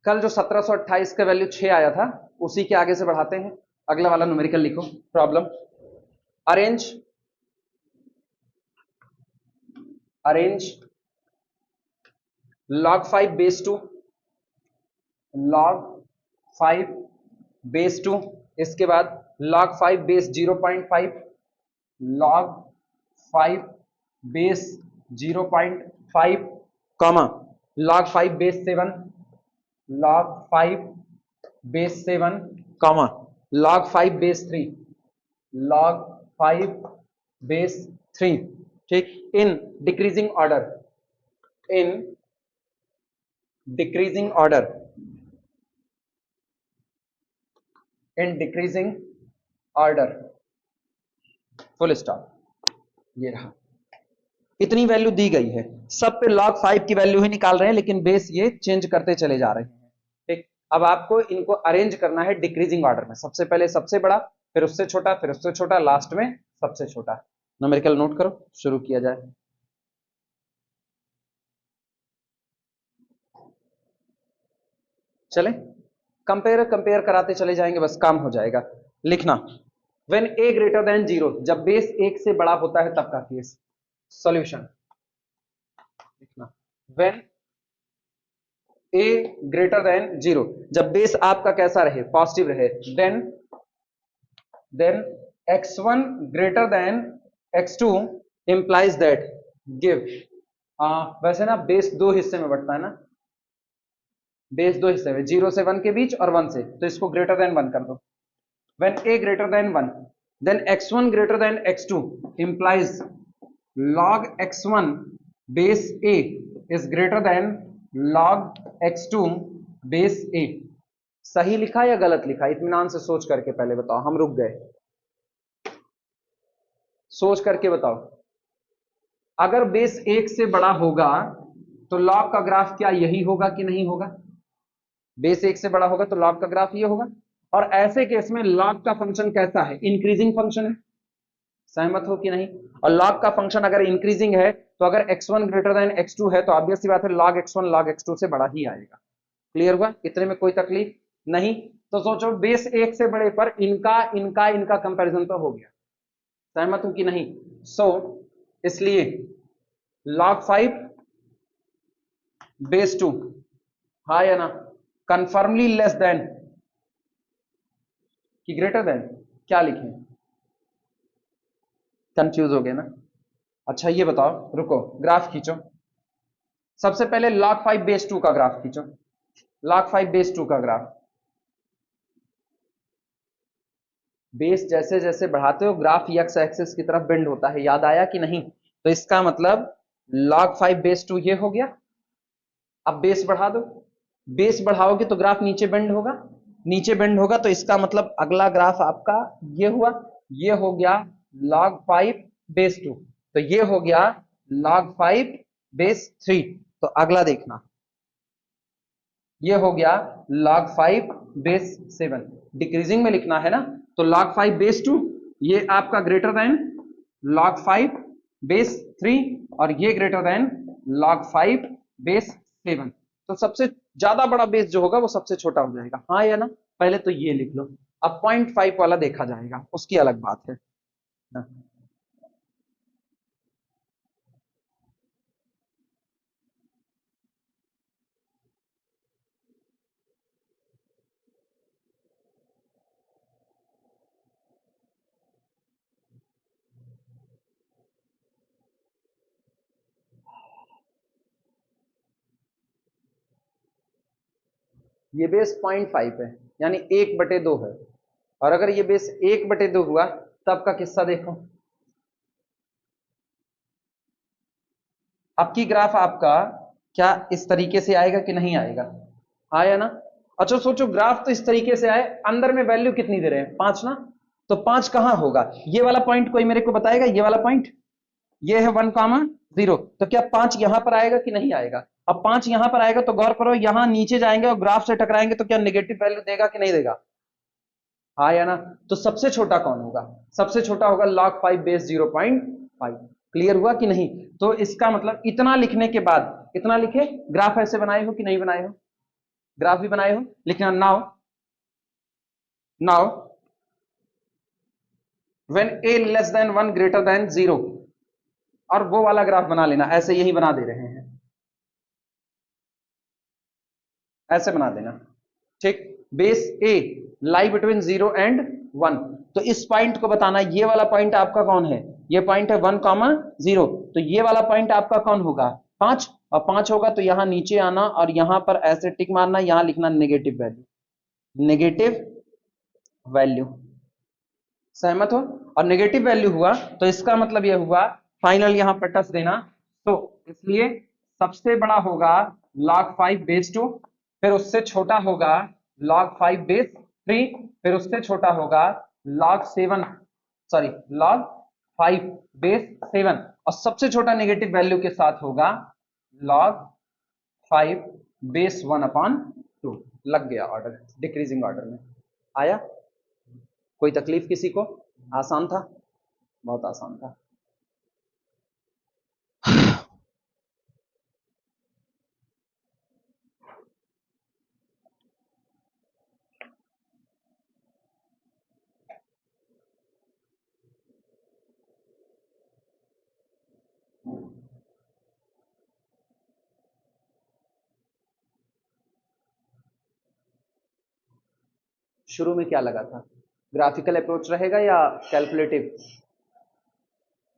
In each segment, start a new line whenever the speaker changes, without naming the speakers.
कल जो 1728 का वैल्यू 6 आया था, उसी के आगे से बढ़ाते हैं। अगला वाला न्यूमेरिकल लिखो। Problem, arrange log 5 base 2 log 5 base 2, इसके बाद log 5 base 0.5 log 5 base 0.5 comma log 5 base 7 log 5 base 7 comma log 5 base 3 log 5 base 3। ठीक, in decreasing order, in decreasing order, in decreasing order, full stop. ये रहा, इतनी value दी गई है, सब पे log 5 की वैल्यू ही निकाल रहे हैं, लेकिन बेस ये चेंज करते चले जा रहे हैं। ठीक, अब आपको इनको अरेंज करना है डिक्रीजिंग ऑर्डर में। सबसे पहले सबसे बड़ा, फिर उससे छोटा, फिर उससे छोटा, लास्ट में सबसे छोटा। न्यूमेरिकल नोट करो, शुरू किया जाए। चले, कंपेयर कराते चले जाएंगे, बस काम हो जाएगा। लिखना, व्हेन a ग्रेटर देन 0, जब बेस 1 से बड़ा होता है तब का केस। सॉल्यूशन लिखना, व्हेन a ग्रेटर देन 0, जब बेस आपका कैसा रहे, पॉजिटिव रहे, then x1 greater than x2 implies that give. वैसे ना बेस दो हिस्से में बढ़ता है ना, बेस दो हिस्से में, 0 से 1 के बीच और 1 से, तो इसको ग्रेटर देन 1 कर दो। When a greater than 1, then x1 greater than x2 implies log x1 base a is greater than log x2 base a। सही लिखा या गलत लिखा, इत्मीनान से सोच करके पहले बताओ, हम रुक गए, सोच करके बताओ। अगर बेस 1 से बड़ा होगा तो log का ग्राफ क्या यही होगा कि नहीं होगा? बेस 1 से बड़ा होगा तो log का ग्राफ ये होगा। और ऐसे केस में log का फंक्शन कैसा है, इंक्रीजिंग फंक्शन है, सहमत हो कि नहीं? और log का फंक्शन अगर इंक्रीजिंग है तो अगर x1 ग्रेटर देन x2 है तो ऑब्वियस सी बात है log x1 log x2 से बड़ा ही आएगा। क्लियर हुआ? इतने में कोई तकलीफ नहीं? तो सोचो बेस 1 से बड़े पर इनका कंपैरिजन तो हो गया, सहमत हूं कि नहीं? इसलिए log 5 बेस 2, हाँ या ना, कन्फर्मली लेस देन कि ग्रेटर देन, क्या लिखें? कंफ्यूज हो गए ना? अच्छा ये बताओ, रुको ग्राफ खींचो। सबसे पहले log 5 बेस 2 का ग्राफ खींचो, log 5 बेस 2 का ग्राफ। बेस जैसे जैसे बढ़ाते हो ग्राफ एक्स एक्सिस की तरफ बेंड होता है, याद आया कि नहीं? तो इसका मतलब log 5 बेस 2 ये हो गया। अब बेस बढ़ा दो, बेस बढ़ाओगे तो ग्राफ नीचे बेंड होगा, नीचे बेंड होगा तो इसका मतलब अगला ग्राफ आपका ये हुआ, ये हो गया log 5 बेस 2, तो ये हो गया log 5 बेस 3। तो अगला देखना, ये हो गया log 5 बेस 7, डिक्रीजिंग में लिखना है ना, तो log 5 बेस 2 ये आपका ग्रेटर देन log 5 बेस 3 और ये ग्रेटर देन log 5 बेस 7। तो सबसे ज्यादा बड़ा बेस जो होगा वो सबसे छोटा हो जाएगा, हाँ या ना? पहले तो ये लिख लो, अब 0.5 वाला देखा जाएगा, उसकी अलग बात है। ये बेस 0.5 है, यानी 1/2 है, और अगर ये बेस 1/2 हुआ तब का किस्सा देखो। अब की ग्राफ आपका क्या इस तरीके से आएगा कि नहीं आएगा, आया ना? अच्छा सोचो ग्राफ तो इस तरीके से आए, अंदर में वैल्यू कितनी दे रहे हैं, 5 ना, तो 5 कहां होगा? ये वाला पॉइंट कोई मेरे को बताएगा, ये वाला पॉइंट, ये है 1,0, तो क्या 5 यहां पर आएगा कि नहीं आएगा? अब 5 यहां पर आएगा तो गौर करो, यहां नीचे जाएंगे और ग्राफ से टकराएंगे तो क्या नेगेटिव वैल्यू देगा कि नहीं देगा, हाँ या ना? तो सबसे छोटा कौन होगा? सबसे छोटा होगा log 5 बेस 0.5। क्लियर हुआ कि नहीं? तो इसका मतलब इतना लिखने के बाद, इतना लिखे, ग्राफ ऐसे बनाए हो कि नहीं बनाए हो? ग्राफ भी बनाए हो, लिखना now now when a less than 1 greater than 0, और वो वाला ग्राफ बना लेना, ऐसे यही बना दे रहे हैं, ऐसे बना देना, ठीक। Base A lie between 0 and 1, तो इस पॉइंट को बताना, ये वाला पॉइंट आपका कौन है, ये पॉइंट है 1,0, तो ये वाला पॉइंट आपका कौन होगा, 5, और 5 होगा तो यहां नीचे आना और यहां पर ऐसे टिक मारना, यहां लिखना नेगेटिव वैल्यू, नेगेटिव वैल्यू, सहमत हो। और नेगेटिव वैल्यू हुआ तो इसका मतलब यह हुआ फाइनल यहां पर टच देना, तो इसलिए सबसे बड़ा होगा log 5/2, फिर उससे छोटा होगा log 5/3, फिर उससे छोटा होगा log 5/7, और सबसे छोटा नेगेटिव वैल्यू के साथ होगा log 5/1/2। लग गया ऑर्डर, डिक्रीजिंग ऑर्डर में आया। कोई तकलीफ किसी को? आसान था, बहुत आसान था। शुरू में क्या लगा था, ग्राफिकल अप्रोच रहेगा या कैलकुलेटिव?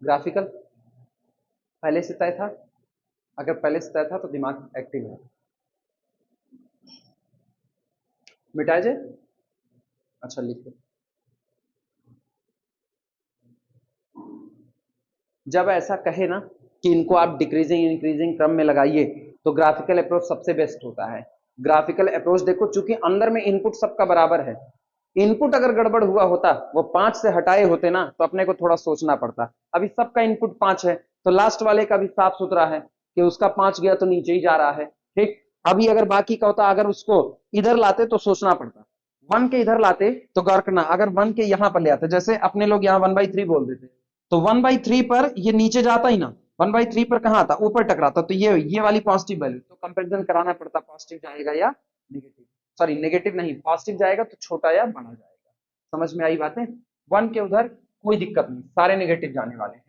ग्राफिकल पहले से तय था, अगर पहले से तय था तो दिमाग एक्टिव है। मिटाए जे, अच्छा लिखो। जब ऐसा कहे ना कि इनको आप डिक्रीजिंग इंक्रीजिंग क्रम में लगाइए, तो ग्राफिकल अप्रोच सबसे बेस्ट होता है। ग्राफिकल अप्रोच देखो, चूंकि अंदर में इनपुट सबका बराबर है, इनपुट अगर गड़बड़ हुआ होता, वो 5 से हटाए होते ना, तो अपने को थोड़ा सोचना पड़ता। अभी सबका इनपुट 5 है, तो लास्ट वाले का भी साफ सुथरा है कि उसका 5 गया तो नीचे ही जा रहा है, ठीक। अभी अगर बाकी का होता, अगर उसको इधर लाते तो सोचना पड़ता, 1 के इधर लाते तो गौर करना, अगर 1 के यहां पर ले आते, जैसे अपने लोग यहाँ 1/3 बोल देते, तो 1/3 पर ये नीचे जाता ही ना, 1/3 पर कहां आता, ऊपर टकराता, तो ये वाली पॉजिटिव वैल्यू, तो कंपेरिजन कराना पड़ता, पॉजिटिव जाएगा या नेगेटिव, सॉरी नेगेटिव नहीं, पॉजिटिव जाएगा तो छोटा या बड़ा जाएगा। समझ में आई बातें? 1 के उधर कोई दिक्कत नहीं, सारे नेगेटिव जाने वाले हैं।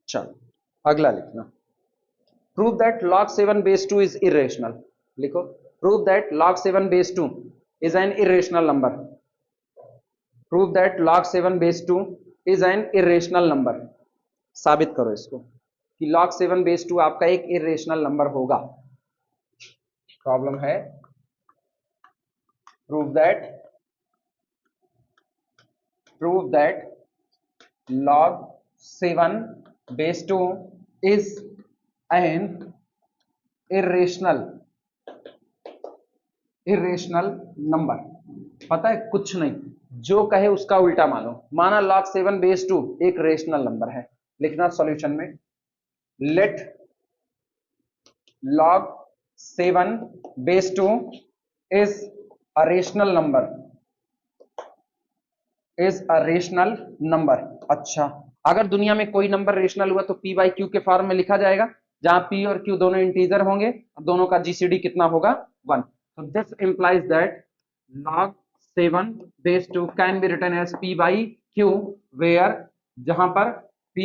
चलो अगला लिखना, prove that log 7/2 is irrational. लिखो, prove that log 7/2 is an irrational number. Prove that log 7/2 is an irrational number. साबित करो इसको कि log 7/2 आपका एक इरेशनल नंबर होगा। प्रॉब्लम है, prove that log 7/2 is an irrational number। पता है कुछ नहीं, जो कहे उसका उल्टा मानो। माना log 7/2 एक रेशनल नंबर है, लिखना सॉल्यूशन में, late log 7/2 is a rational number, अच्छा, अगर दुनिया में कोई नंबर रेशनल हुआ तो p बाई क्यू के फॉर्म में लिखा जाएगा, जहां p और q दोनों इंटीजर होंगे, दोनों का जीसीडी कितना होगा, 1। तो this implies that log 7/2 can be written as p by q, where जहां पर p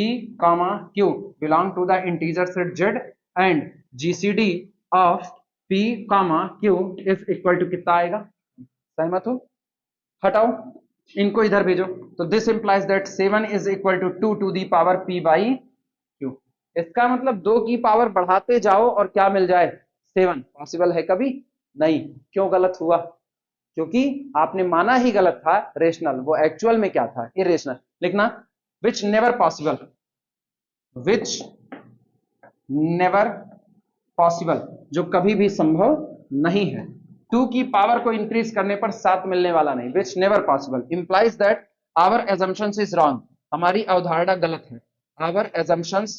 q belong to the integer set z and GCD of p q is equal to कितना आएगा, सहमत हो? हटाओ, इनको इधर भेजो, तो this implies that 7 is equal to 2 to the power p by q। इसका मतलब 2 की पावर बढ़ाते जाओ और क्या मिल जाए, 7। पॉसिबल है कभी नहीं। क्यों गलत हुआ? क्योंकि आपने माना ही गलत था रेशनल, वो एक्चुअल में क्या था, इरेशनल। लिखना, विच नेवर पॉसिबल, विच नेवर पॉसिबल, जो कभी भी संभव नहीं है। 2 की पावर को इंक्रीज करने पर 7 मिलने वाला नहीं, which never possible implies that our assumptions is wrong, हमारी अवधारणा गलत है। Our assumptions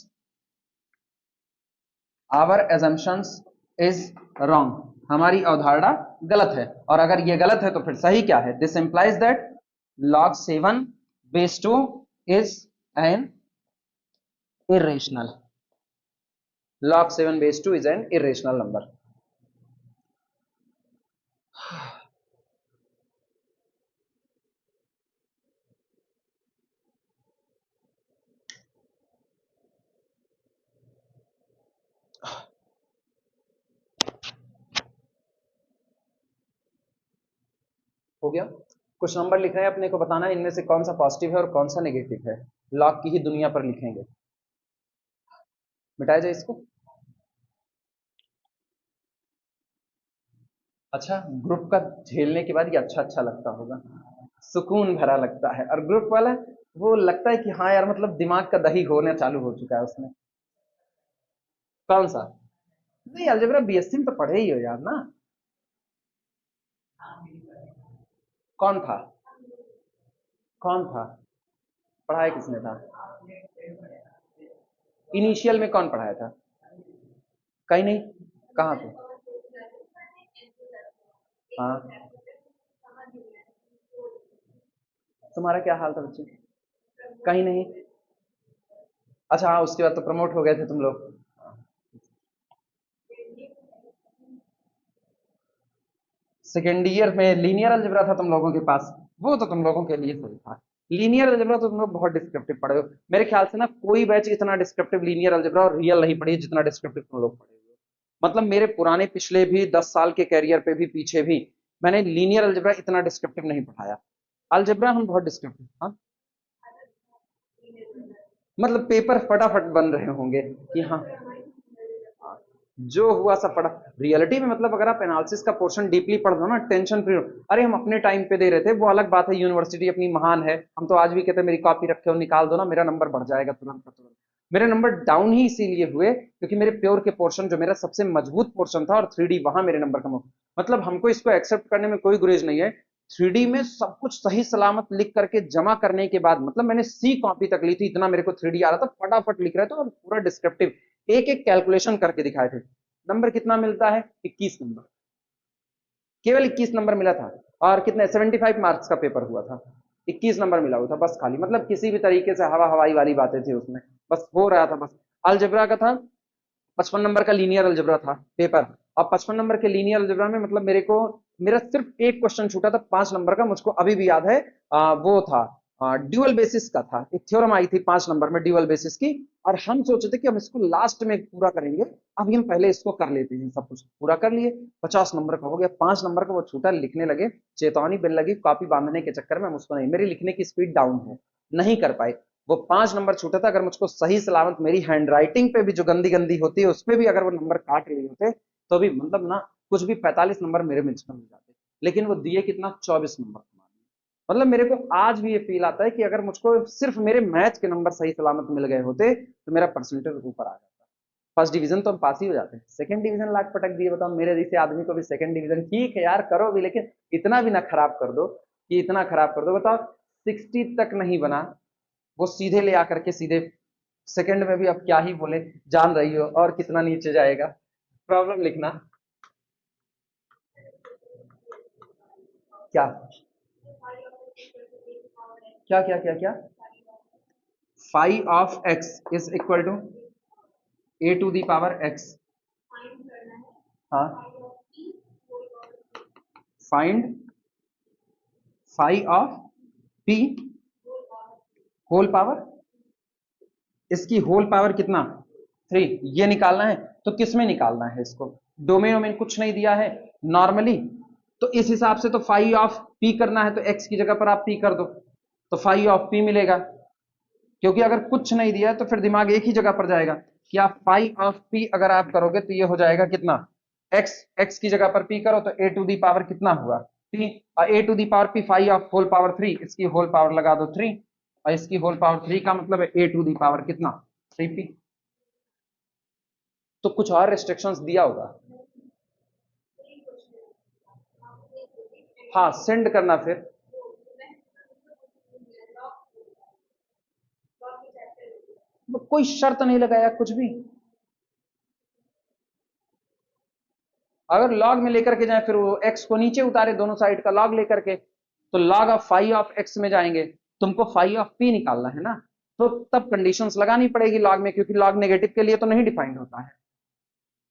our assumptions is wrong, हमारी अवधारणा गलत है। और अगर ये गलत है तो फिर सही क्या है? This implies that log 7 base 2 is an irrational. log 7 base 2 is an irrational number. हो गया? कुछ नंबर लिख रहे हैं, अपने को बताना है इनमें से कौन सा पॉजिटिव है और कौन सा नेगेटिव है। लॉग की ही दुनिया पर लिखेंगे। मिटाया जाए इसको। अच्छा, ग्रुप का झेलने के बाद ये अच्छा अच्छा लगता होगा, सुकून भरा लगता है। और ग्रुप वाला वो लगता है कि हाँ यार, मतलब दिमाग का दही होना चालू हो चुका है उसमें। कौन सा? नहीं, अलजेब्रा बीएससी में तो पढ़े ही हो यार ना। कौन था? कौन था? पढ़ाया किसने था? इनिशियल में कौन पढ़ाया था? कहीं नहीं। कहाँ पे? हाँ। तुम्हारा क्या हाल था बच्चे? कहीं नहीं। अच्छा हाँ, उसके बाद तो प्रमोट हो गए थे तुम लोग। सेकेंड ईयर में लीनियर अलजेब्रा था तुम लोगों के पास, वो तो तुम लोगों के लिए सही था। लीनियर अलजेब्रा तो तुम लोग बहुत डिस्क्रिप्टिव पढ़े हो मेरे ख्याल से ना। कोई बैच इतना डिस्क्रिप्टिव लीनियर अलजेब्रा और रियल नहीं पढ़ी जितना डिस्क्रिप्टिव तुम लोग पढ़े हो। मतलब मेरे पुराने पिछले भी 10 साल के कैरियर पे भी, पीछे भी, मैंने लीनियर अलजेब्रा इतना डिस्क्रिप्टिव नहीं पढ़ाया। अलजेब्रा हम बहुत डिस्क्रिप्टिव। हाँ, मतलब पेपर फटाफट बन रहे होंगे कि हाँ जो हुआ सब पढ़ा। रियलिटी में मतलब अगर आप एनालिसिस का पोर्शन डीपली पढ़ दो ना, टेंशन फ्री हो। अरे हम अपने टाइम पे दे रहे थे, वो अलग बात है, यूनिवर्सिटी अपनी महान है, हम तो आज भी कहते हैं मेरी कॉपी रखे हो निकाल दो ना, मेरा नंबर बढ़ जाएगा तुरंत का तुरंत। मेरे नंबर डाउन ही इसीलिए हुए क्योंकि मेरे प्योर के पोर्शन जो मेरा सबसे मजबूत पोर्शन था और 3D वहां मेरे नंबर कम हो। मतलब हमको इसको एक्सेप्ट करने में कोई गुरेज नहीं है। 3D में सब कुछ सही सलामत लिख करके जमा करने के बाद, मतलब मैंने सी कॉपी तक ली थी, इतना मेरे को 3D आ रहा था, फटाफट लिख रहे थे और पूरा डिस्क्रिप्टिव एक एक कैलकुलेशन करके दिखाए थे। नंबर कितना मिलता है? 21 नंबर। केवल 21 नंबर मिला था। और कितने 75 मार्क्स का पेपर हुआ था, 21 नंबर मिला हुआ था बस खाली। मतलब किसी भी तरीके से हवा हवाई वाली बातें थी उसमें, बस हो रहा था बस। अलजेब्रा का था 55 नंबर का लीनियर अलजेब्रा था पेपर। अब 55 नंबर के लीनियर अलजेब्रा में मतलब मेरे को, मेरा सिर्फ एक क्वेश्चन छूटा था 5 नंबर का, मुझको अभी भी याद है। वो था ड्यूअल बेसिस का था, एक थ्योरम आई थी 5 नंबर में ड्यूअल बेसिस की। और हम सोचे थे कि हम इसको लास्ट में पूरा करेंगे, अभी हम पहले इसको कर लेते हैं। सब कुछ पूरा कर लिए, 50 नंबर का हो गया, 5 नंबर का वो छूटा, लिखने लगे, चेतावनी बिल लगी, कॉपी बांधने के चक्कर में हम उसको नहीं, मेरी लिखने की स्पीड डाउन है, नहीं कर पाए। वो 5 नंबर छूटा था, अगर मुझको सही सलामत मेरी हैंड राइटिंग पे भी जो गंदी गंदी होती है उस पर भी अगर वो नंबर काट रहे होते तो भी मतलब ना, कुछ भी 45 नंबर मेरे में मिल जाते। लेकिन वो दिए कितना? 24 नंबर। मतलब मेरे को आज भी ये फील आता है कि अगर मुझको सिर्फ मेरे मैथ के नंबर सही सलामत मिल गए होते तो मेरा परसेंटेज ऊपर आ जाता। फर्स्ट डिवीजन तो हम पास ही हो जाते हैं, सेकंड डिवीजन लाख पटक दिए। बताओ, मेरे जैसे आदमी को भी सेकंड डिवीजन ठीक है यार, करो भी, लेकिन इतना भी ना खराब कर दो कि इतना खराब कर दो। बताओ, 60 तक नहीं बना, वो सीधे ले आकर के सीधे सेकंड में भी अब क्या ही बोले, जान रही हो और कितना नीचे जाएगा। प्रॉब्लम लिखना। क्या क्या क्या क्या क्या? Five of x is equal to a to the power x. हाँ, find five of p whole power, इसकी होल पावर कितना? 3, ये निकालना है। तो किस में निकालना है इसको? डोमेन वोमेन कुछ नहीं दिया है नॉर्मली, तो इस हिसाब से तो फाइव ऑफ पी करना है, तो एक्स की जगह पर आप पी कर दो, तो फाइव ऑफ पी मिलेगा। क्योंकि अगर कुछ नहीं दिया तो फिर दिमाग एक ही जगह पर जाएगा कि आप फाइव ऑफ पी अगर आप करोगे तो ये हो जाएगा कितना? एक्स, एक्स की जगह पर पी करो तो ए टू दी पावर कितना हुआ? पी। और a to the power p, five of whole power 3, इसकी होल पावर लगा दो 3, और इसकी होल पावर 3 का मतलब है ए टू दी पावर कितना? 3p। तो कुछ और रिस्ट्रिक्शंस दिया होगा। हाँ, सेंड करना फिर। कोई शर्त नहीं लगाया कुछ भी। अगर लॉग में लेकर के जाए फिर वो x को नीचे उतारे दोनों साइड का लॉग लेकर के, तो log of phi of x में जाएंगे, तुमको फाई ऑफ p निकालना है ना, तो तब कंडीशंस लगानी पड़ेगी लॉग में, क्योंकि लॉग नेगेटिव के लिए तो नहीं डिफाइंड होता है।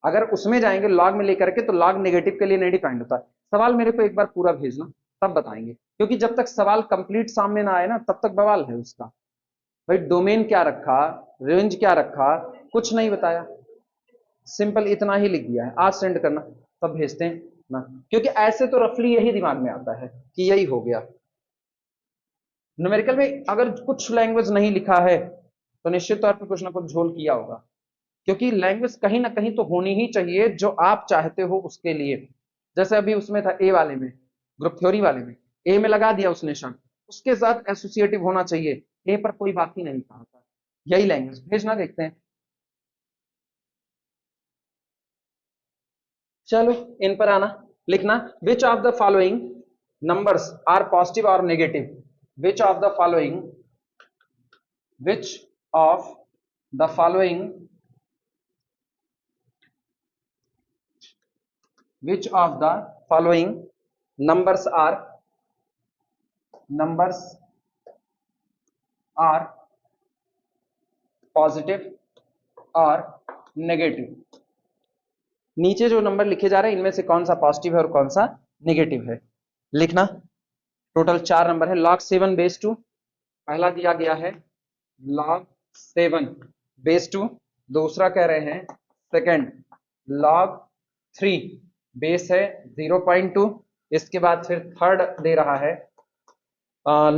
अगर उसमें जाएंगे लॉग में लेकर के तो लॉग नेगेटिव के लिए नहीं डिफाइंड होता है। सवाल मेरे को एक बार पूरा भेजना, तब बताएंगे, क्योंकि जब तक सवाल कंप्लीट सामने ना आए ना तब तक बवाल है उसका। भाई डोमेन क्या रखा, रेंज क्या रखा, कुछ नहीं बताया, सिंपल इतना ही लिख दिया है, आज सेंड करना तब भेजते हैं ना, क्योंकि ऐसे तो रफली यही दिमाग में आता है कि यही हो गया। न्यूमेरिकल में अगर कुछ लैंग्वेज नहीं लिखा है तो निश्चित तौर पर कुछ ना कुछ झोल किया होगा, क्योंकि लैंग्वेज कहीं ना कहीं तो होनी ही चाहिए जो आप चाहते हो उसके लिए। जैसे अभी उसमें था ए वाले में, ग्रुप थ्योरी वाले में, ए में लगा दिया उसने शब्द, उसके साथ एसोसिएटिव होना चाहिए, ए पर कोई बात ही नहीं कहा था। यही लैंग्वेज भेजना, देखते हैं। चलो इन पर आना, लिखना which of the following numbers are positive और negative, which of the following, which of the following, which of the following numbers are positive और नेगेटिव। नीचे जो नंबर लिखे जा रहे हैं इनमें से कौन सा पॉजिटिव है और कौन सा नेगेटिव है, लिखना। टोटल 4 नंबर है। log 7 बेस 2 पहला दिया गया है, log 7 बेस 2, दूसरा कह रहे हैं सेकंड log 3 बेस है 0.2, इसके बाद फिर थर्ड दे रहा है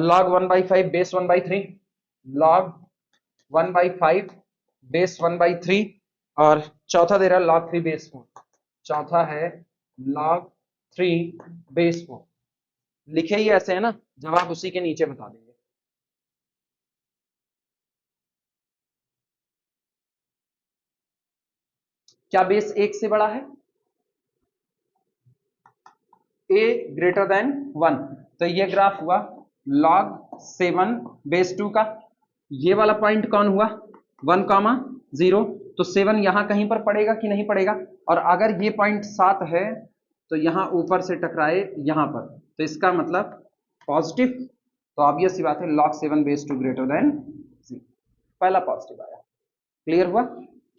log 1/5 बेस 1/3, log 1/5 बेस 1/3, और चौथा दे रहा है log 3 बेस 4, चौथा है log 3 बेस 4। लिखे ही ऐसे है ना, जवाब उसी के नीचे बता देंगे। क्या बेस 1 से बड़ा है? a ग्रेटर देन 1, तो ये ग्राफ हुआ log 7 बेस 2 का। ये वाला पॉइंट कौन हुआ? 1,0, तो 7 यहां कहीं पर पड़ेगा कि नहीं पड़ेगा? और अगर ये पॉइंट 7 है तो यहां ऊपर से टकराए यहां पर, तो इसका मतलब पॉजिटिव, तो ऑब्वियस सी बात है log 7 बेस 2 ग्रेटर देन 0, पहला पॉजिटिव आया। क्लियर हुआ?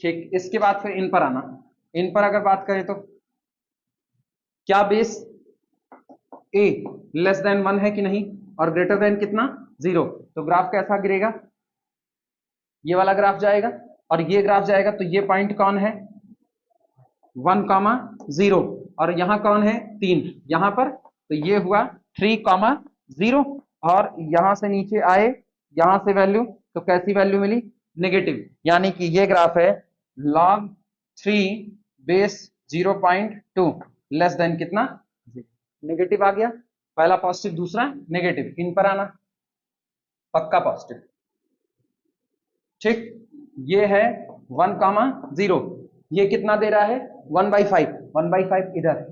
ठीक, इसके बाद फिर इन पर आना। इन पर अगर बात करें तो क्या बेस ए लेस देन 1 है कि नहीं, और ग्रेटर देन कितना? 0, तो ग्राफ कैसा गिरेगा? ये वाला ग्राफ जाएगा और ये ग्राफ जाएगा, तो ये पॉइंट कौन है? 1,0, और यहां कौन है? 3 यहां पर, तो ये हुआ 3,0, और यहां से नीचे आए, यहां से वैल्यू, तो कैसी वैल्यू मिली? नेगेटिव, यानी कि ये ग्राफ है log 3 बेस 0.2 लेस देन कितना? नेगेटिव आ गया, पहला पॉजिटिव दूसरा नेगेटिव। इन पर आना, पक्का पॉजिटिव। ठीक, ये है 1,0, ये कितना दे रहा है? 1/5, 1/5 इधर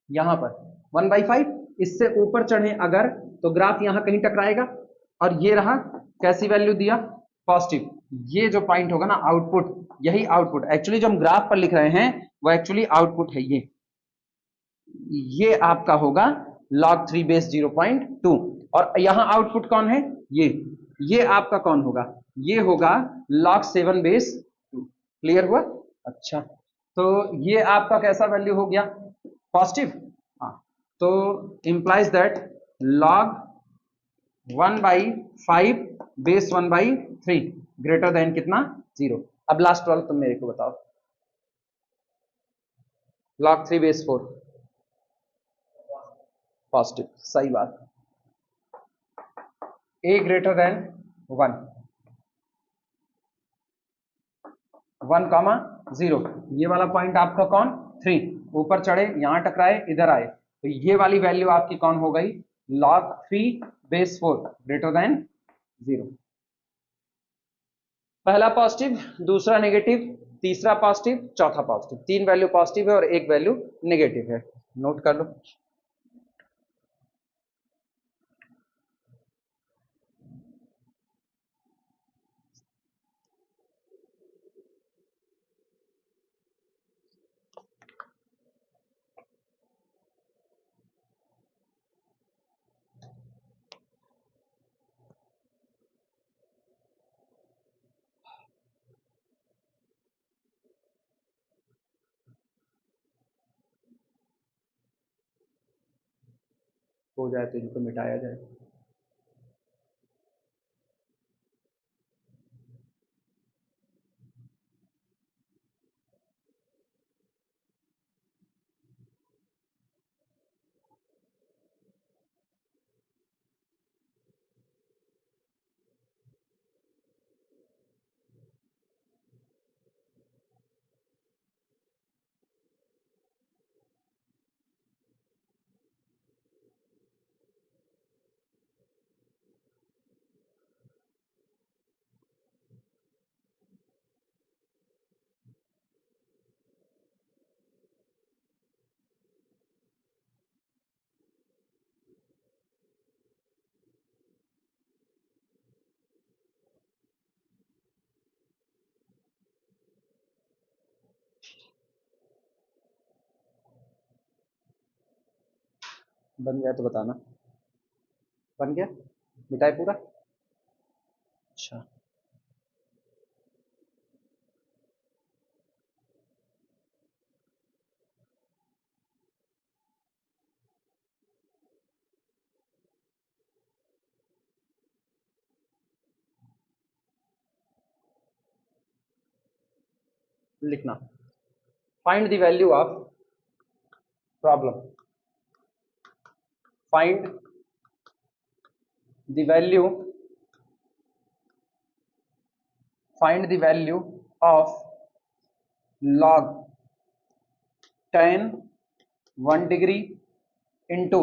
यहां पर 1/5, इससे ऊपर चढ़े अगर तो ग्राफ यहां कहीं टकराएगा, और ये रहा कैसी वैल्यू दिया? पॉजिटिव। ये जो पॉइंट होगा ना आउटपुट, यही आउटपुट एक्चुअली जो हम ग्राफ पर लिख रहे हैं वो एक्चुअली आउटपुट है, ये आपका होगा log 3 बेस 0.2, और यहां आउटपुट कौन है? ये आपका कौन होगा? ये होगा log 7 बेस 2। क्लियर हुआ? अच्छा, तो ये आपका कैसा वैल्यू हो गया? पॉजिटिव। हाँ, तो implies that log 1/5 base 1/3 greater than कितना? 0। अब लास्ट वाला तुम मेरे को बताओ, log 3 बेस 4 पॉजिटिव, सही बात। a ग्रेटर देन 1, 1,0, ये वाला पॉइंट आपका कौन? 3, ऊपर चढ़े यहां टकराए इधर आए, तो ये वाली वैल्यू आपकी कौन हो गई? log 3 base 4 greater than 0। पहला पॉजिटिव, दूसरा नेगेटिव, तीसरा पॉजिटिव, चौथा पॉजिटिव, 3 वैल्यू पॉजिटिव है और 1 वैल्यू नेगेटिव है। नोट कर लो। हो जाए तो इनको मिटाया जाए। बन गया तो बताना। बन गया, मिटाए पूरा। अच्छा, लिखना, find the value of problem, find the value, find the value of log tan 1 degree into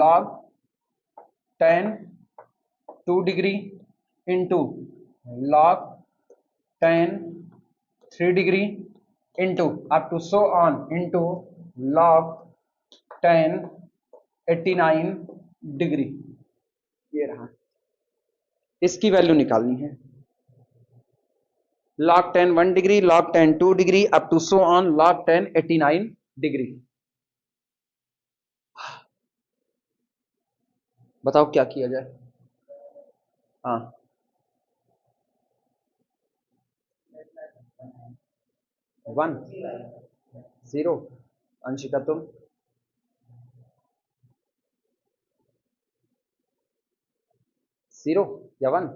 log tan 2 degree into log tan 3 degree into up to so on into log tan 89 degree. ये रहा, इसकी value निकालनी है। log tan 1 degree, log tan 2 degree up to so on log tan 89 degree. बताओ क्या किया जाए। हाँ, 1 0। अंशिका तुम? 0 या 1?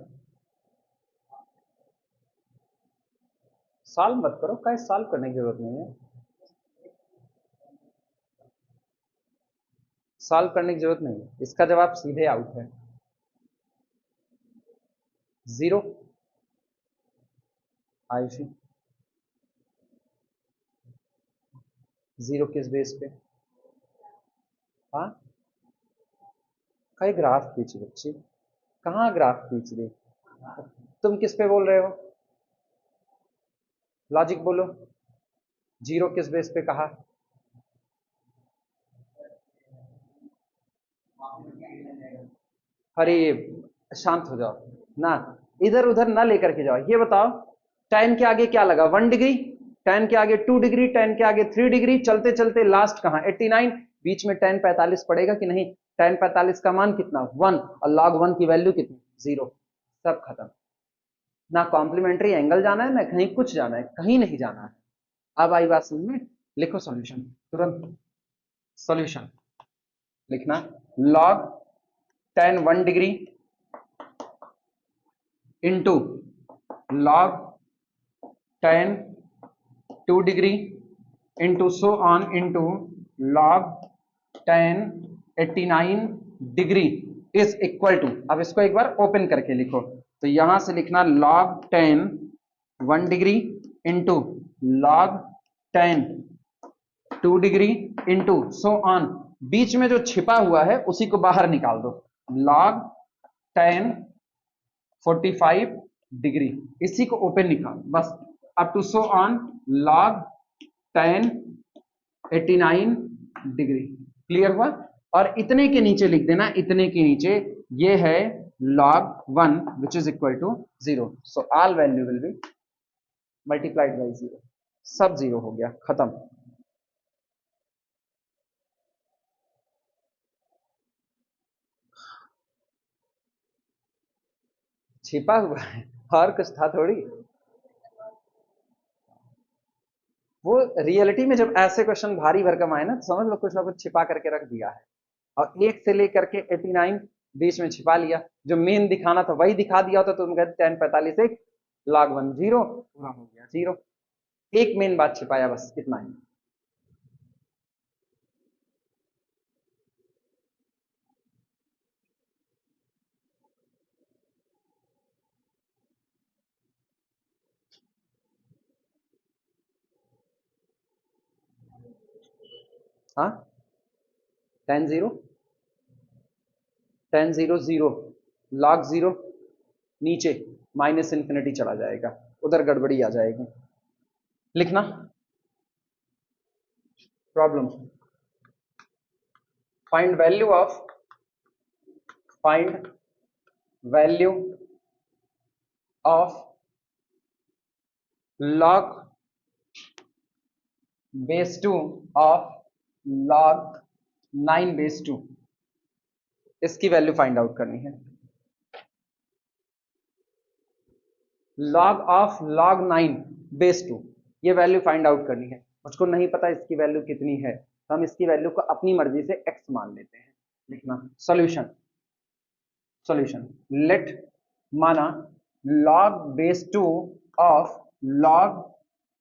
सॉल्व मत करो, क्या सॉल्व करने की जरूरत नहीं है, सॉल्व करने की जरूरत नहीं है, इसका जवाब सीधे आउट है 0। आयुषी 0 किस बेस पे? हाँ, कई ग्राफ खींच बच्ची, कहाँ ग्राफ खींच रही? तुम किस पे बोल रहे हो? लॉजिक बोलो, 0 किस बेस पे कहा? अरे शांत हो जाओ ना, इधर उधर ना लेकर के जाओ। ये बताओ, tan के आगे क्या लगा? 1 डिग्री, tan के आगे 2 डिग्री, tan के आगे 3 डिग्री, चलते चलते लास्ट कहां? 89। बीच में tan 45 पड़ेगा कि नहीं? tan 45 का मान कितना? 1, और log 1 की वैल्यू कितनी? 0। सब खत्म, ना कॉम्प्लीमेंट्री एंगल जाना है, ना कहीं कुछ जाना है, कहीं नहीं जाना है। अब आई बात समझ में? लिखो सॉल्यूशन तुरंत। सॉल्यूशन लिखना, log tan 1 degree into log tan 2 degree into so on into log tan 89 degree is equal to, अब इसको एक बार ओपन करके लिखो, तो यहां से लिखना log tan 1 degree into log tan 2 degree into so on, बीच में जो छिपा हुआ है उसी को बाहर निकाल दो, log tan 45 डिग्री, इसी को ओपन निकाल बस, up to so on log tan 89 degree. Clear हुआ? और इतने के नीचे लिख देना, इतने के नीचे ये है log 1 which is equal to 0। So all value will be multiplied by 0। सब 0 हो गया, खत्म। छिपा हुआ है और कुछ था थोड़ी। वो रियलिटी में जब ऐसे क्वेश्चन भारी भरकम आए ना, तो समझ लो कुछ ना कुछ छिपा करके रख दिया है। और 1 से लेकर के 89 बीच में छिपा लिया, जो मेन दिखाना था वही दिखा दिया होता तो तुम कहते 1045 1 log 1 0 पूरा हो गया 0। एक मेन बात छिपाया, बस इतना ही। हाँ 10 0 10 0 0 log 0 नीचे माइनस इन्फिनिटी चला जाएगा, उधर गड़बड़ी आ जाएगी। लिखना problem, find value of log base 2 of log 9 base 2, इसकी वैल्यू फाइंड आउट करनी है। log ऑफ log 9 base 2, ये वैल्यू फाइंड आउट करनी है। मुझको नहीं पता इसकी वैल्यू कितनी है, तो हम इसकी वैल्यू को अपनी मर्जी से x मान लेते हैं। लिखना सॉल्यूशन लेट माना log base 2 of log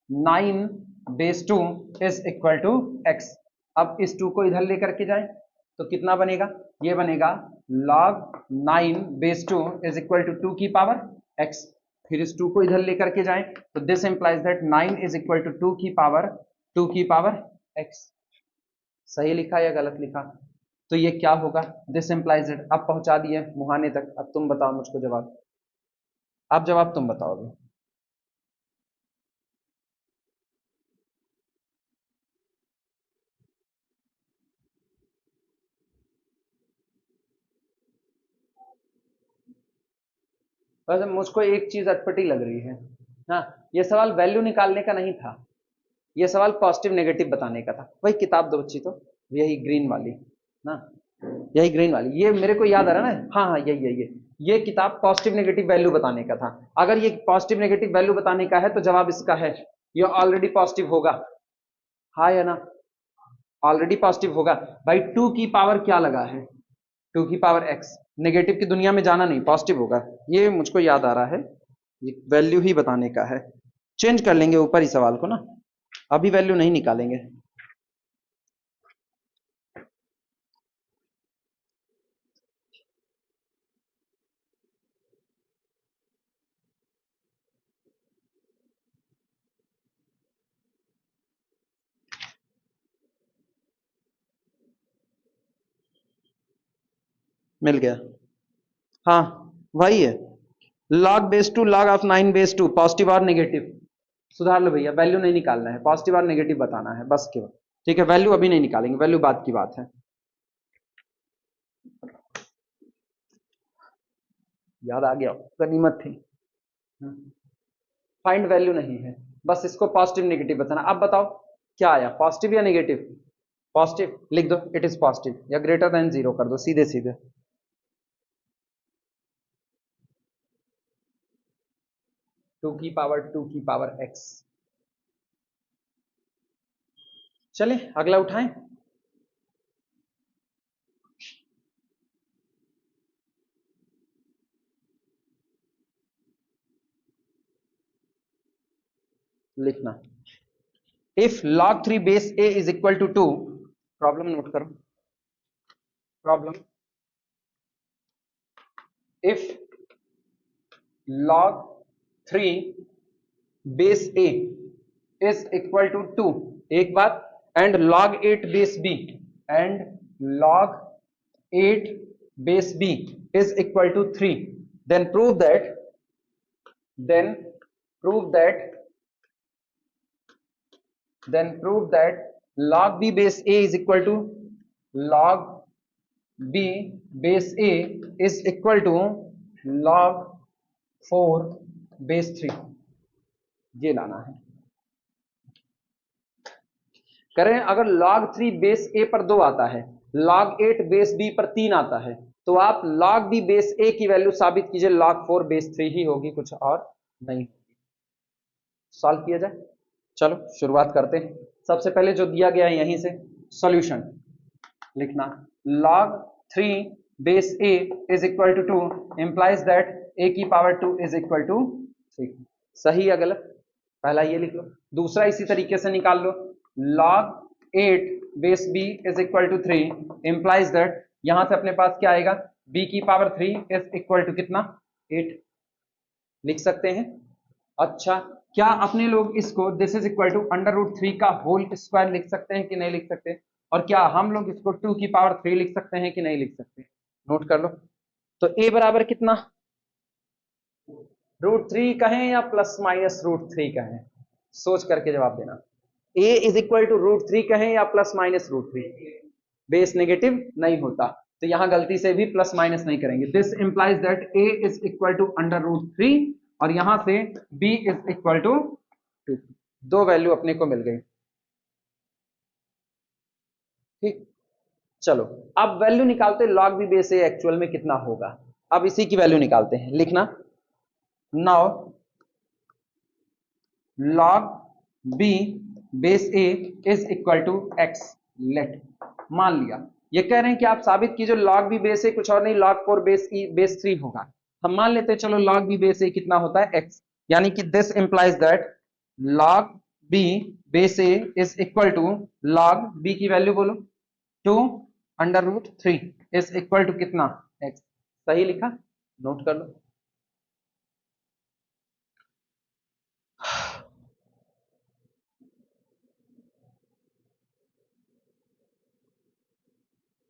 9 base 2 is equal to x। अब इस 2 को इधर लेकर के जाए तो कितना बनेगा, ये बनेगा log 9 base 2 is equal to 2 की पावर x। फिर इस 2 को इधर लेकर के जाए तो this implies that 9 is equal to 2 की पावर x। सही लिखा या गलत लिखा? तो ये क्या होगा, दिस इंप्लाइज दैट। अब पहुंचा दिए मुहाने तक, अब तुम बताओ मुझको जवाब, अब जवाब तुम बताओगे। वैसे मुझको एक चीज अटपटी लग रही है। हाँ, ये सवाल वैल्यू निकालने का नहीं था, ये सवाल पॉजिटिव नेगेटिव बताने का था। वही किताब दो बच्ची, तो यही ग्रीन वाली ना, यही ग्रीन वाली, ये मेरे को याद आ रहा है ना। हाँ हाँ ये किताब पॉजिटिव नेगेटिव वैल्यू बताने का था। अगर ये पॉजिटिव नेगेटिव वैल्यू बताने का है तो जवाब इसका है, ये ऑलरेडी पॉजिटिव होगा। हाँ या ना, ऑलरेडी पॉजिटिव होगा भाई। 2 की पावर क्या लगा है, 2 की पावर x। नेगेटिव की दुनिया में जाना नहीं, पॉजिटिव होगा। ये मुझको याद आ रहा है, ये वैल्यू ही बताने का है। चेंज कर लेंगे ऊपर ही सवाल को ना, अभी वैल्यू नहीं निकालेंगे। मिल गया, हाँ वही है। log base 2 log of 9 base 2, positive और नेगेटिव। सुधार लो भैया, वैल्यू नहीं निकालना है, पॉजिटिव और नेगेटिव बताना है बस केवल। ठीक है, वैल्यू अभी नहीं निकालेंगे, वैल्यू बाद की बात है। याद आ गया, गनीमत थी। फाइंड वैल्यू नहीं है, बस इसको पॉजिटिव नेगेटिव बताना। अब बताओ क्या आया, पॉजिटिव या नेगेटिव? पॉजिटिव लिख दो, इट इज पॉजिटिव, या ग्रेटर देन 0 कर दो सीधे सीधे। टू की पावर x। चले अगला उठाएं। लिखना if log 3 base a is equal to 2, problem note करो। Problem, if log 3 base a is equal to 2, एक बात, and log 8 base b, and log 8 base b is equal to 3, then prove that log b base a is equal to log b base a is equal to log 4 base 3, ये लाना है। करें, अगर log 3 base a पर 2 आता है, log 8 base b पर 3 आता है, तो आप log b बेस a की वैल्यू साबित कीजिए log 4 बेस 3 ही होगी, कुछ और नहीं होगी। सॉल्व किया जाए, चलो शुरुआत करते हैं। सबसे पहले जो दिया गया है यहीं से, सॉल्यूशन लिखना log 3 base a is equal to 2 implies that a की पावर 2 is equal to 3। सही या गलत? पहला ये लिख लो। दूसरा इसी तरीके से निकाल लो, log 8 base b is equal to 3 implies that यहां से अपने पास क्या आएगा, b की पावर 3 is equal to कितना, 8 लिख सकते हैं। अच्छा, क्या अपने लोग इसको this is equal to under root 3 का होल स्क्वायर लिख सकते हैं कि नहीं लिख सकते? और क्या हम लोग इसको 2 की पावर 3 लिख सकते हैं कि नहीं लिख सकते? नोट कर लो। तो a बराबर कितना, रूट 3 कहें या प्लस माइनस रूट 3 कहें? सोच करके जवाब देना। a is equal to root 3 कहें या plus minus root 3? Base negative नहीं होता तो यहां गलती से भी प्लस माइनस नहीं करेंगे। This implies that a is equal to under root 3 और यहां से b इज इक्वल टू 2। दो वैल्यू अपने को मिल गई। ठीक, चलो अब वैल्यू निकालते लॉग बी बेस ए एक्चुअल में कितना होगा। अब इसी की वैल्यू निकालते हैं, लिखना now log b base a is equal to x। Let, मान लिया ये कह रहे हैं कि आप साबित कीजिए log b बेस ए कुछ और नहीं log 4 बेस 3 होगा। हम मान लेते हैं चलो log b बेस ए कितना होता है, x, यानी कि this implies that log b base a is equal to log b की वैल्यू बोलो 2 under root 3 is equal to कितना, x। सही लिखा, नोट कर लो।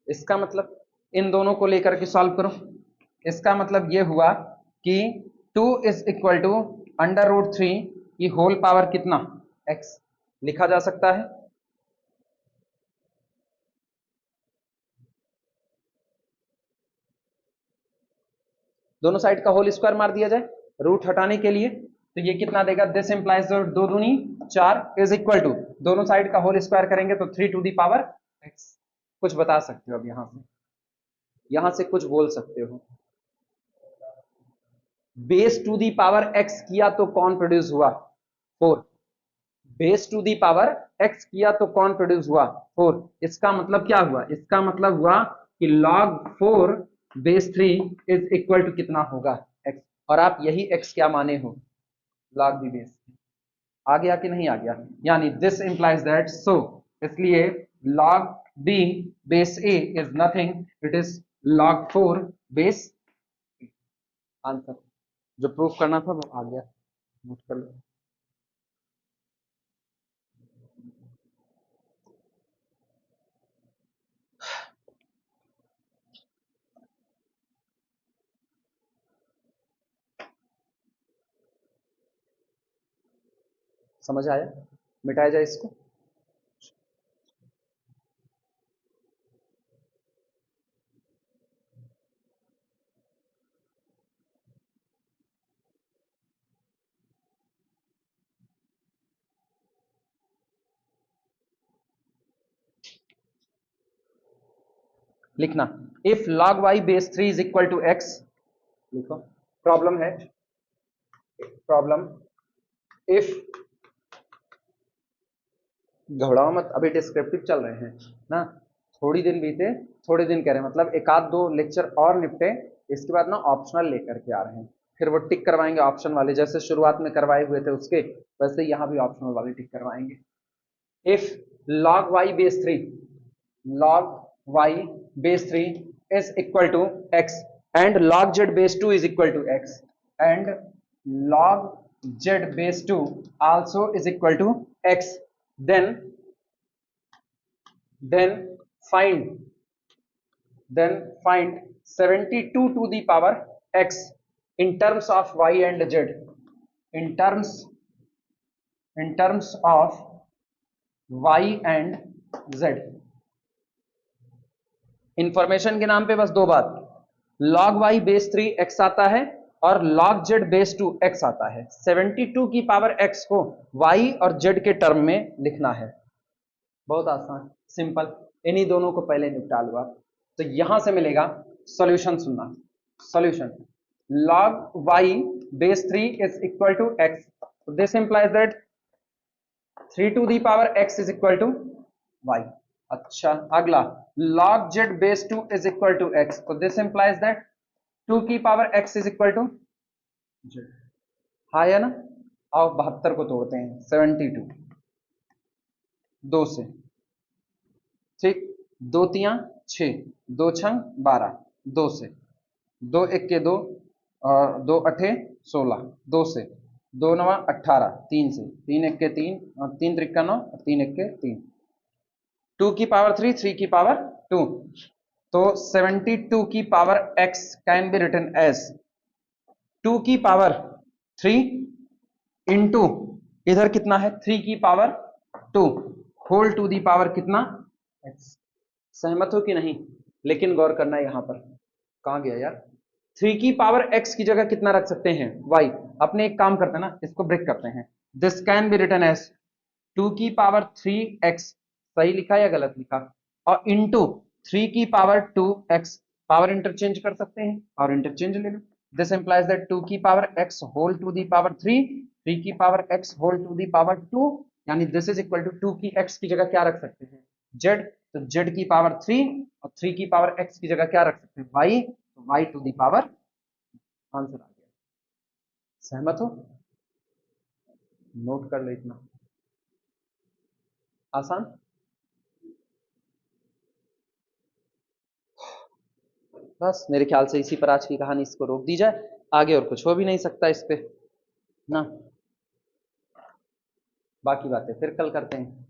इसका मतलब इन दोनों को लेकर के सॉल्व करो। इसका मतलब ये हुआ कि 2 is equal to under root 3 की होल पावर कितना, x लिखा जा सकता है। दोनों साइड का होल स्क्वायर मार दिया जाए रूट हटाने के लिए, तो ये कितना देगा, दिस इंप्लाइज 2 दूनी 4 इज इक्वल टू, दोनों साइड का होल स्क्वायर करेंगे तो 3 टू दी पावर x। कुछ बता सकते हो अब यहां से कुछ बोल सकते हो। Base to the power x किया तो कौन प्रोड्यूस हुआ, 4। Base to the power x किया तो कौन प्रोड्यूस हुआ, 4। इसका मतलब क्या हुआ, इसका मतलब हुआ कि log 4 base 3 is equal to कितना होगा, x। और आप यही x क्या माने हो, log b बेस। आ गया कि नहीं आ गया? यानी दिस इंप्लाइज दैट, सो इसलिए log b base a is nothing, it is log 4 base. Answer जो प्रूफ करना था वो आ गया, नोट कर लो। समझ आया? मिटाया जाए इसको। लिखना if log y base 3 is equal to x, लिखो प्रॉब्लम है, प्रॉब्लम इफ, घबराओ मत, अभी डिस्क्रिप्टिव चल रहे हैं ना, थोड़ी दिन बीते थोड़े दिन कह रहे हैं, मतलब एक आध दो लेक्चर और निपटे, इसके बाद ना ऑप्शनल लेकर के आ रहे हैं, फिर वो टिक करवाएंगे ऑप्शन वाले, जैसे शुरुआत में करवाए हुए थे उसके, वैसे यहाँ भी ऑप्शनल वाले टिक करवाएंगे। If log y base 3, log y base 3 is equal to x and log z base 2 is equal to x and log z base 2 also is equal to x, then find 72 to the power x in terms of y and z, in terms of y and z। Information के नाम पे बस दो बात, log y base 3 x आता है और log z base 2 x आता है। 72 की पावर x को y और z के टर्म में लिखना है। बहुत आसान सिंपल, इन्हीं दोनों को पहले निपटा लो आप। तो यहां से मिलेगा सॉल्यूशन, सुनना solution, log y base 3 is equal to x, this implies that 3 to the power x is equal to y। अच्छा अगला, log z base 2 is equal to x, तो this implies that 2 की power x is equal to z, हाँ या ना। आओ 72 को तोड़ते हैं, 72 2 से, ठीक, 2 तियां 6, 2 छंग 12, 2 से, 2 एक के 2 और 2 अठे 16, 2 से, 2 नवा 18, 3 से, 3 एक के 3 और 3 त्रिका 9 और 3 एक के 3, 2 की पावर 3, 3 की पावर 2, तो 72 की power x can be written as 2 की पावर 3 इंटू इधर कितना है 3 की power 2 whole to the power कितना x। सहमत हो कि नहीं? लेकिन गौर करना है यहां पर, कहां गया यार, 3 की पावर x की जगह कितना रख सकते हैं y। अपने एक काम करते हैं ना, इसको ब्रेक करते हैं, this can be written as 2 की पावर 3x, सही लिखा या गलत लिखा, और इंटू 3 की पावर 2x, पावर इंटरचेंज कर सकते हैं और इंटरचेंज ले लो। दिस इंप्लाइज दैट 2 की power x whole to the power 3, 3 की power x whole to the power 2, यानी दिस इज इक्वल टू 2 की x की जगह क्या रख सकते हैं z, तो z की पावर 3 और 3 की पावर x की जगह क्या रख सकते हैं y, तो y to the power, answer आ गया। सहमत हो? नोट कर लो, इतना आसान। बस मेरे ख्याल से इसी पर आज की कहानी इसको रोक दी जाए, आगे और कुछ हो भी नहीं सकता इस पे ना, बाकी बातें फिर कल करते हैं।